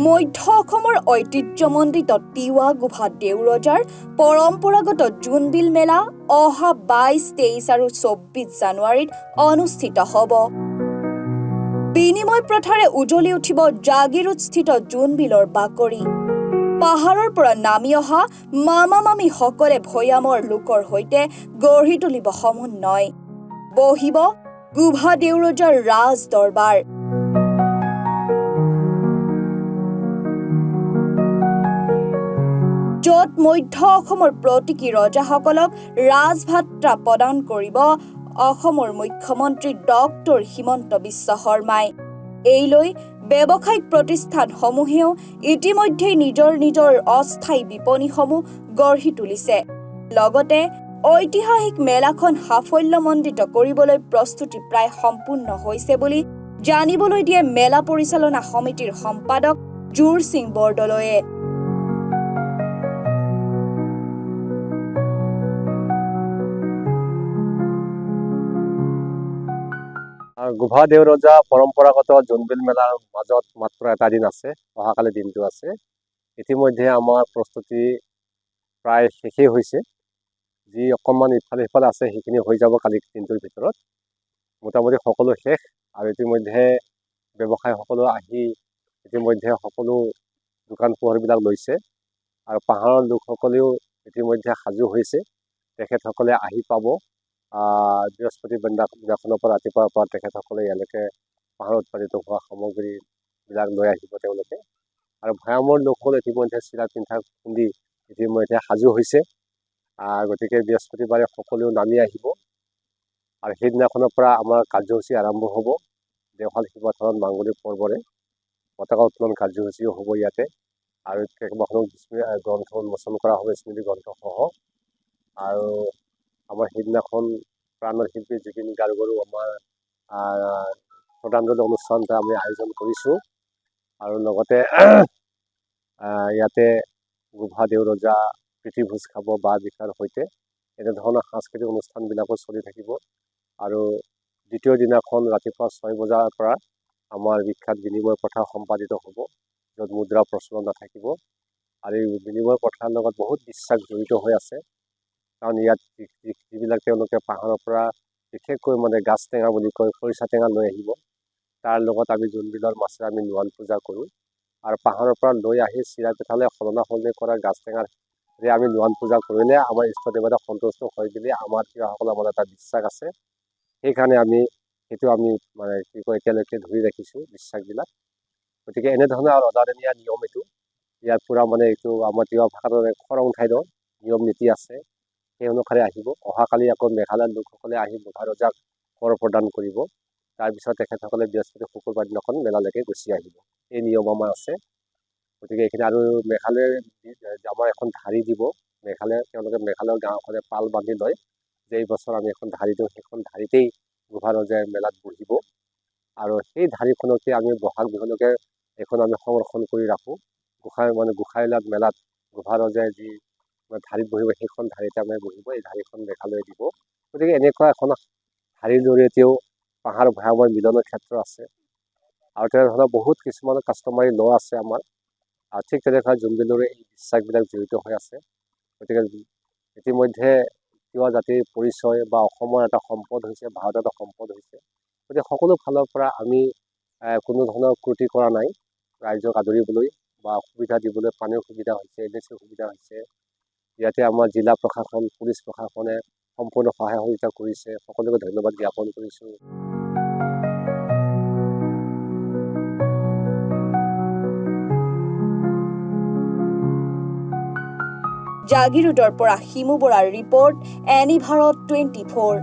মধ্য অসমৰ ঐতিহ্যমণ্ডিত তিৱা গুভা দেউৰজাৰ পৰম্পৰাগত জোনবিল মেলা অহা 22, 23 আৰু 24 জানুৱাৰীত অনুষ্ঠিত হ'ব। বিনিময় প্ৰথাৰে উজ্বলি উঠিব জাগিৰোডস্থিত জোনবিলৰ বাকৰি। পাহাৰৰ পৰা নামি অহা মামা-মামীসকলে ভৈয়ামৰ লোকৰ সৈতে গঢ়ি তুলিব সমন্বয়। বহিব গুভা দেউৰজাৰ ৰাজ দৰবাৰ। য'ত মধ্য অসমৰ প্ৰতীকী ৰজাসকলক ৰাজভাত্ৰা প্ৰদান কৰিব অসমৰ মুখ্যমন্ত্ৰী ডক্টৰ হিমন্ত বিশ্ব শৰ্মাই। এই লৈ ব্যৱসায়িক প্ৰতিষ্ঠানসমূহেও ইতিমধ্যেই নিজৰ অস্থায়ী বিপণীসমূহ গঢ়ি তুলিছে। লগতে ঐতিহাসিক মেলাখন সাফল্যমণ্ডিত কৰিবলৈ প্ৰস্তুতি প্ৰায় সম্পূৰ্ণ হৈছে বুলি জানিবলৈ দিয়ে মেলা পৰিচালনা সমিতিৰ সম্পাদক জোৰ সিং বৰদলৈয়ে। গুভা দেউৰজা পৰম্পৰাগত জোনবিল মেলাৰ মাজত মাত্ৰ এটা দিন আছে, অহাকালি দিনটো আছে। ইতিমধ্যে আমাৰ প্ৰস্তুতি প্ৰায় শেষেই হৈছে। যি অকণমান ইফালে সিফালে আছে সেইখিনি হৈ যাব কালি দিনটোৰ ভিতৰত। মোটামুটি সকলো শেষ আৰু ইতিমধ্যে ব্যৱসায়ীসকলো আহি ইতিমধ্যে সকলো দোকান পোহাৰবিলাক লৈছে আৰু পাহাৰৰ লোকসকলেও ইতিমধ্যে সাজু হৈছে। তেখেতসকলে আহি পাব। বৃহস্পতিবাৰ দিনাখনৰ পৰা ৰাতিপুৱাৰ পৰা তেখেতসকলে ইয়ালৈকে পাহাৰত উৎপাদিত হোৱা সামগ্ৰীবিলাক লৈ আহিব তেওঁলোকে। আৰু ভৈয়ামৰ লোকসকল ইতিমধ্যে চিৰা পিন্ধা খুন্দি ইতিমধ্যে সাজু হৈছে। গতিকে বৃহস্পতিবাৰে সকলোও নামি আহিব আৰু সেইদিনাখনৰ পৰা আমাৰ কাৰ্যসূচী আৰম্ভ হ'ব। দেওশাল শিৱথানত মাংগলিক পৰ্বৰে পতাকা উত্তোলন কাৰ্যসূচীও হ'ব ইয়াতে আৰু কেইবাখনো গ্ৰন্থ উন্মোচন কৰা হ'ব, স্মৃতি গ্ৰন্থসহ। আৰু আমাৰ সেইদিনাখন প্ৰাণৰ শিল্পী জুবিন গাৰ্গৰো আমাৰ শ্ৰদ্ধাঞ্জলি অনুষ্ঠান এটা আমি আয়োজন কৰিছোঁ। আৰু লগতে ইয়াতে গুভা দেউৰজা প্ৰীতিভোজ খাব বা বিষয়ৰ সৈতে এনেধৰণৰ সাংস্কৃতিক অনুষ্ঠানবিলাকো চলি থাকিব। আৰু দ্বিতীয় দিনাখন ৰাতিপুৱা 6 বজাৰ পৰা আমাৰ বিখ্যাত বিনিময় প্ৰথা সম্পাদিত হ'ব, য'ত মুদ্ৰা প্ৰচলন নাথাকিব। আৰু এই বিনিময় প্ৰথাৰ লগত বহুত বিশ্বাস জড়িত হৈ আছে। কাৰণ ইয়াত যিবিলাক তেওঁলোকে পাহাৰৰ পৰা বিশেষকৈ গাছ টেঙা বুলি কয়, খৰিচা টেঙা লৈ আহিব। তাৰ লগত আমি জোনবিলৰ মাছেৰে আমি নোৱান পূজা কৰোঁ। আৰু পাহাৰৰ পৰা লৈ আহি চিৰা পিঠালে সলনি কৰা গাছ টেঙাৰে আমি নোৱান পূজা কৰিলে আমাৰ ইষ্ট দেৱতা সন্তুষ্ট হয় বুলি আমাৰ তিৱাসকলৰ মনত এটা বিশ্বাস আছে। সেইকাৰণে আমি সেইটো এতিয়ালৈকে ধৰি ৰাখিছোঁ বিশ্বাসবিলাক। গতিকে এনেধৰণৰ আৰু ৰজাদিনীয়া নিয়ম এইটো। ইয়াত পূৰা এইটো আমাৰ তিৱা ভাষাত খৰং ঠাইৰ নিয়ম নীতি আছে। সেই অনুসাৰে আহিব। অহাকালি আকৌ মেঘালয়ৰ লোকসকলে আহি গুভা ৰজাক কৰ প্ৰদান কৰিব। তাৰপিছত তেখেতসকলে বৃহস্পতি শুকুৰবাৰ দিনাখন মেলালৈকে গুচি আহিব। এই নিয়ম আমাৰ আছে। গতিকে এইখিনি আৰু মেঘালয়ৰ আমাৰ এখন ধাৰি দিব। তেওঁলোকে মেঘালয়ৰ গাঁওখনে পাল বান্ধি লয় যে এই বছৰ আমি এখন ধাৰি দিওঁ। সেইখন ধাৰিতেই গুভা ৰজাই মেলাত বহিব আৰু সেই ধাৰিখনকে আমি বহাগ বিহুলৈকে এখন আমি সংৰক্ষণ কৰি ৰাখোঁ। গোসাঁইলাত মেলাত গুভা ৰজাই যি ধাৰিত বহিব সেইখন ধাৰিতে আমি বহিব। এই ধাৰিখন মেঘালয়ে দিব। গতিকে এনেকুৱা এখন ধাৰিৰ জৰিয়তেও পাহাৰ ভৈয়ামৰ মিলনৰ ক্ষেত্ৰ আছে। আৰু তেনেধৰণৰ বহুত কিছুমান কাষ্টমাৰী ল আছে আমাৰ। আৰু ঠিক তেনেকৈ জোনবিলৰে এই বিশ্বাসবিলাক জড়িত হৈ আছে। গতিকে ইতিমধ্যে তিৱা জাতিৰ পৰিচয় বা অসমৰ এটা সম্পদ হৈছে, ভাৰতৰ এটা সম্পদ হৈছে। গতিকে সকলো ফালৰ পৰা আমি কোনো ধৰণৰ ক্ৰুটি কৰা নাই। ৰাইজক আদৰিবলৈ বা সুবিধা দিবলৈ পানীৰ সুবিধা হৈছে, এজেঞ্চিৰ সুবিধা হৈছে। ইয়াতে আমাৰ জিলা প্ৰশাসন, পুলিচ প্ৰশাসনে সম্পূৰ্ণ সহায় সহযোগিতা কৰিছে। সকলোকে ধন্যবাদ জ্ঞাপন কৰিছোঁ। জাগিৰোডৰ পৰা হিমু বৰাৰ ৰিপৰ্ট, এনি ভাৰত 24।